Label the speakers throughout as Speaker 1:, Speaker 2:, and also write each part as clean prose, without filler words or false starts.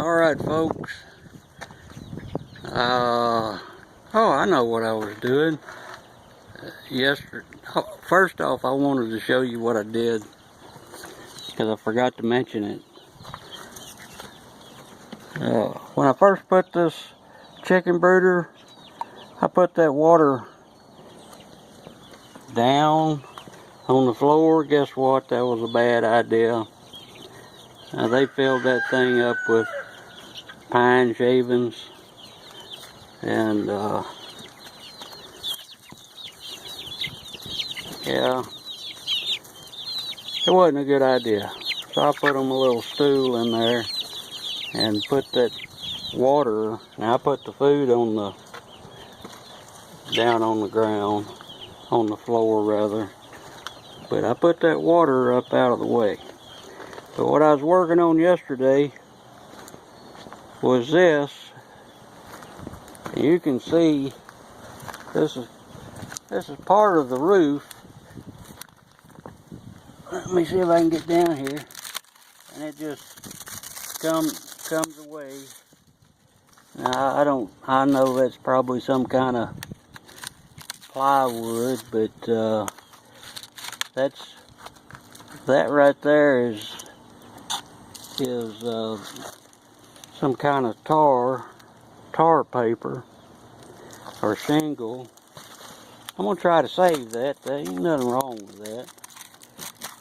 Speaker 1: Alright folks, oh, I know what I was doing yesterday. First off, I wanted to show you what I did because I forgot to mention it. When I first put this chicken brooder, I put that water down on the floor. Guess what? That was a bad idea. They filled that thing up with pine shavings, and yeah, it wasn't a good idea. So I put them a little stool in there and put that water. Now I put the food on the down on the ground, on the floor rather, but I put that water up out of the way. But what I was working on yesterday was this. You can see this is part of the roof. Let me see if I can get down here, and it just comes away. Now I know that's probably some kind of plywood, but that right there is some kind of tar paper or shingle. I'm gonna try to save that. There ain't nothing wrong with that,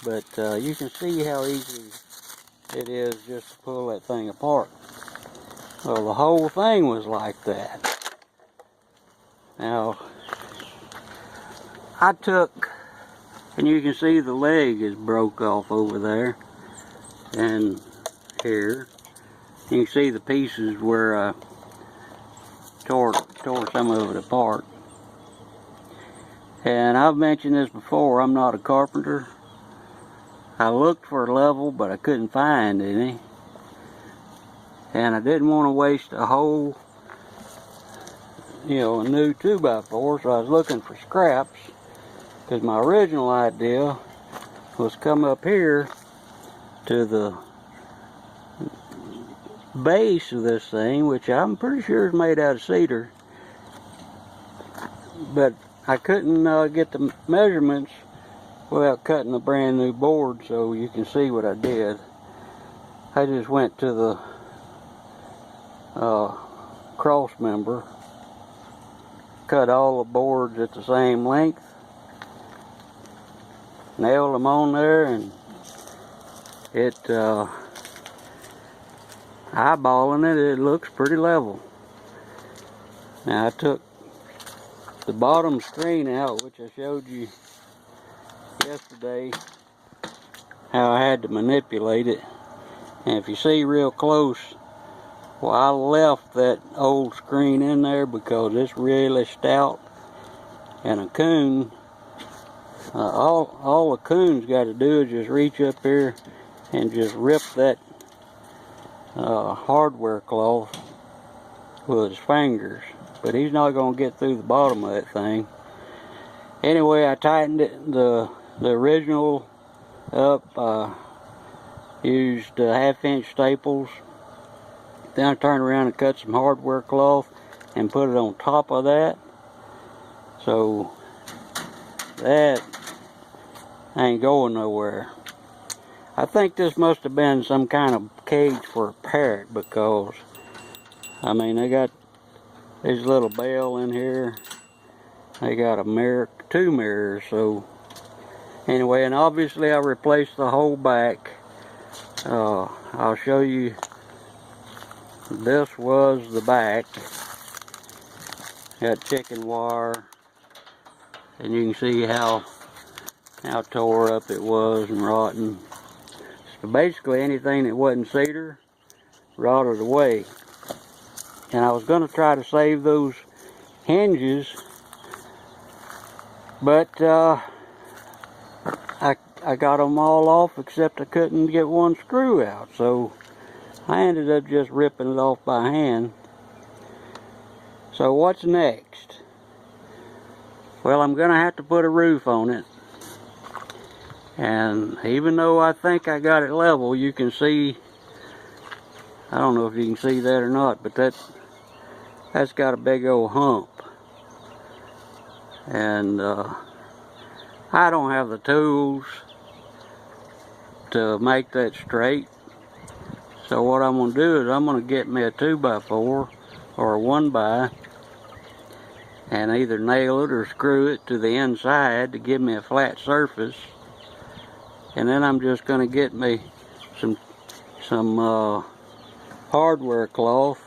Speaker 1: but you can see how easy it is just to pull that thing apart. Well, the whole thing was like that. Now I took, and you can see the leg is broke off over there, and here you can see the pieces where I tore some of it apart. And I've mentioned this before, I'm not a carpenter. I looked for a level, but I couldn't find any, and I didn't want to waste a whole, a new 2x4, so I was looking for scraps, because my original idea was come up here to the base of this thing, which I'm pretty sure is made out of cedar, but I couldn't get the measurements without cutting a brand new board. So you can see what I did. I just went to the cross member, cut all the boards at the same length, nailed them on there, and it eyeballing it looks pretty level. Now I took the bottom screen out, which I showed you yesterday how I had to manipulate it, and if you see real close, well, I left that old screen in there because it's really stout, and a coon, all a coon's got to do is just reach up here and just rip that hardware cloth with his fingers, but he's not going to get through the bottom of that thing. Anyway, I tightened it, the original up, used 1/2-inch staples, then I turned around and cut some hardware cloth and put it on top of that, so that ain't going nowhere. I think this must have been some kind of cage for a parrot, because I mean, they got this little bell in here, they got a mirror, 2 mirrors. So anyway, and obviously I replaced the whole back. I'll show you. This was the back. Got chicken wire, and you can see how tore up it was and rotten. So basically anything that wasn't cedar rotted away. And I was going to try to save those hinges, but I got them all off except I couldn't get one screw out, so I ended up just ripping it off by hand. So what's next? Well, I'm going to have to put a roof on it. And even though I think I got it level, you can see I don't know if you can see that or not, but that's got a big old hump. And I don't have the tools to make that straight. So what I'm going to do is I'm going to get me a 2x4 or a 1x and either nail it or screw it to the inside to give me a flat surface. And then I'm just going to get me some hardware cloth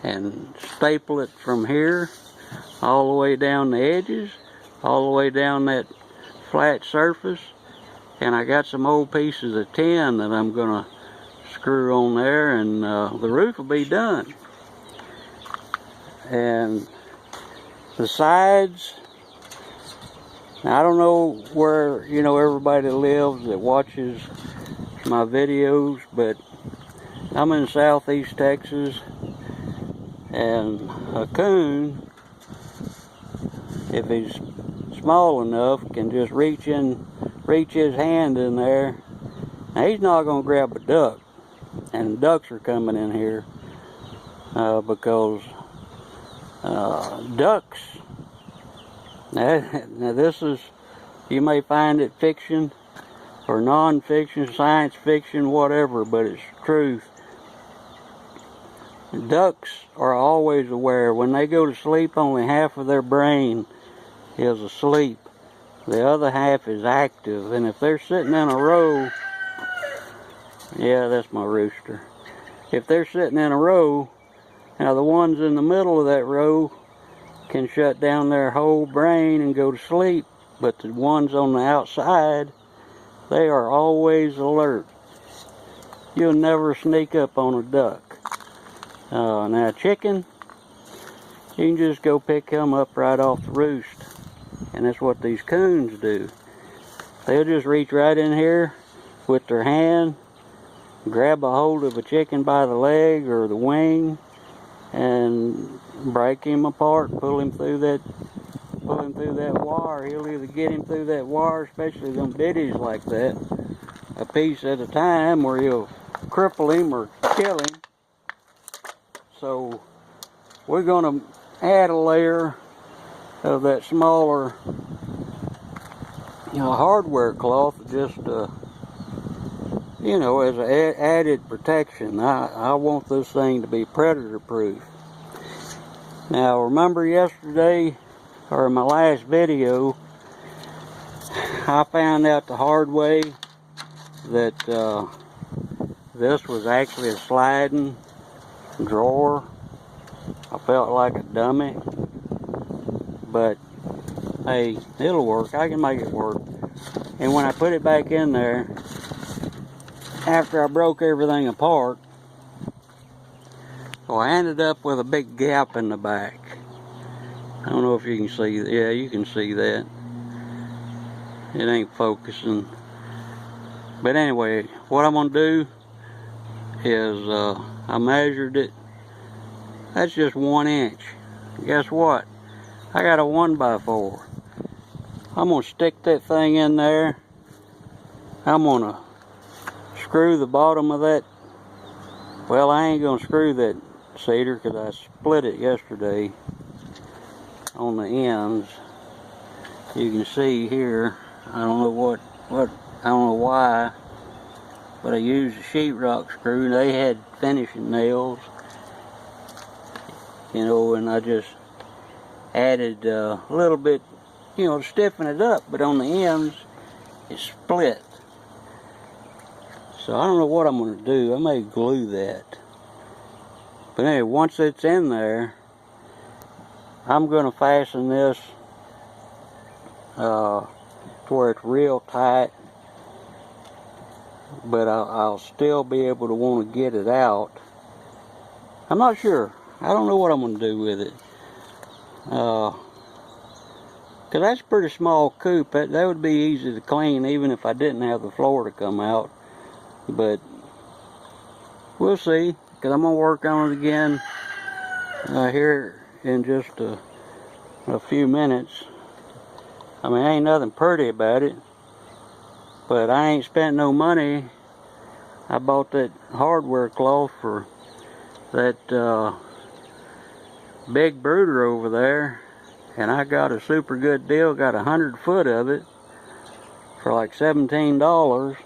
Speaker 1: and staple it from here all the way down the edges, all the way down that flat surface. And I got some old pieces of tin that I'm going to screw on there, and the roof will be done. And the sides, now I don't know where, you know, everybody lives that watches my videos, but I'm in southeast Texas, and a coon, if he's small enough, can just reach his hand in there. Now he's not going to grab a duck, and ducks are coming in here because ducks, now this is, you may find it fiction or non-fiction, science fiction, whatever, but it's truth. Ducks are always aware. When they go to sleep, only half of their brain is asleep. The other half is active. And if they're sitting in a row, yeah, that's my rooster. If they're sitting in a row, now the ones in the middle of that row can shut down their whole brain and go to sleep. But the ones on the outside, they are always alert. You'll never sneak up on a duck. Now chicken, you can just go pick them up right off the roost. And that's what these coons do. They'll just reach right in here with their hand, grab a hold of a chicken by the leg or the wing, and break him apart, pull him through that wire. He'll either get him through that wire, especially them biddies like that, a piece at a time, or he'll cripple him or kill him. So we're going to add a layer of that smaller, you know, hardware cloth, just you know, as an added protection. I want this thing to be predator proof. Now remember yesterday, or my last video, I found out the hard way that this was actually a sliding drawer. I felt like a dummy, but hey, it'll work. I can make it work. And when I put it back in there, after I broke everything apart, so I ended up with a big gap in the back. I don't know if you can see that. Yeah, you can see that. It ain't focusing. But anyway, what I'm going to do is I measured it. That's just 1 inch. Guess what? I got a 1x4. I'm going to stick that thing in there. I'm going to screw the bottom of that. Well, I ain't going to screw that cedar because I split it yesterday on the ends. You can see here, I don't know I don't know why, but I used a sheetrock screw. They had finishing nails, you know, and I just added a little bit, you know, to stiffen it up, but on the ends it's split. So I don't know what I'm going to do. I may glue that. But anyway, once it's in there, I'm going to fasten this to where it's real tight, but I'll still be able to want to get it out. I'm not sure. I don't know what I'm going to do with it. Because that's a pretty small coop. That would be easy to clean even if I didn't have the floor to come out. But we'll see, because I'm going to work on it again here in just a few minutes. I mean, ain't nothing pretty about it, but I ain't spent no money I bought that hardware cloth for that big brooder over there, and I got a super good deal. Got 100 foot of it for like $17.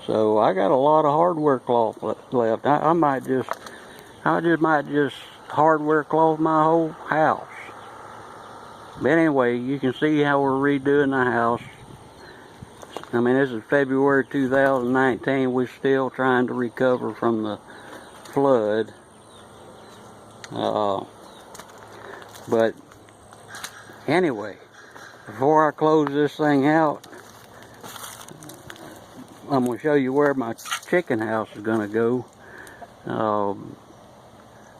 Speaker 1: So I got a lot of hardware cloth left. I might just hardware cloth my whole house. But anyway, you can see how we're redoing the house. I mean, this is February 2019. We're still trying to recover from the flood. But anyway, before I close this thing out, I'm going to show you where my chicken house is going to go.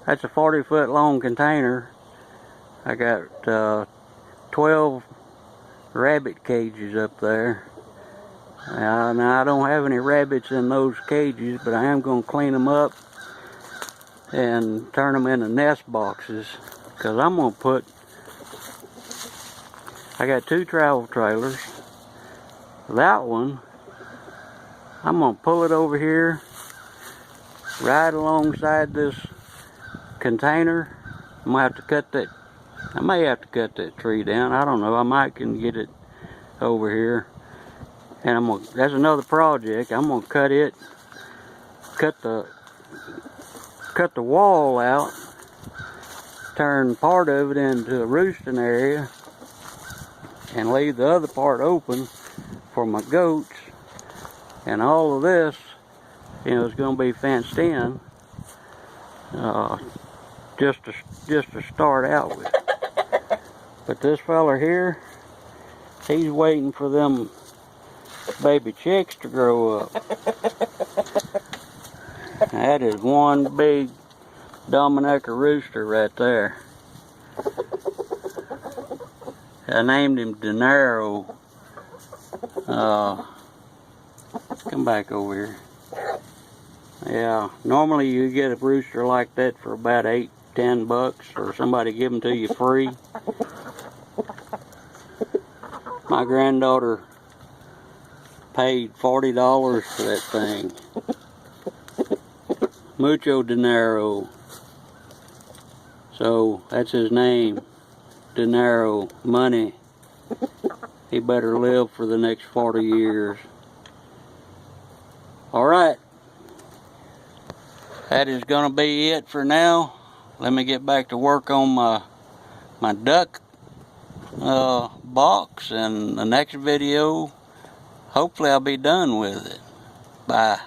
Speaker 1: That's a 40-foot long container. I got 12 rabbit cages up there. Now I don't have any rabbits in those cages, but I am going to clean them up and turn them into nest boxes, because I'm going to put, I got 2 travel trailers. That one, I'm going to pull it over here right alongside this container. I'm going to have to cut that, I may have to cut that tree down. I don't know, I might can get it over here. And that's another project. I'm going to cut it, cut the wall out, turn part of it into a roosting area, and leave the other part open for my goats. And all of this, you know, is going to be fenced in, just to start out with. But this fella here, he's waiting for them baby chicks to grow up. That is one big Dominica rooster right there. I named him Dinero. Come back over here. Yeah, normally you get a rooster like that for about $8-10, or somebody give them to you free. My granddaughter paid $40 for that thing. Mucho dinero. So that's his name, dinero, money. He better live for the next 40 years. Alright, that is going to be it for now. Let me get back to work on my duck box, and the next video, hopefully I'll be done with it. Bye.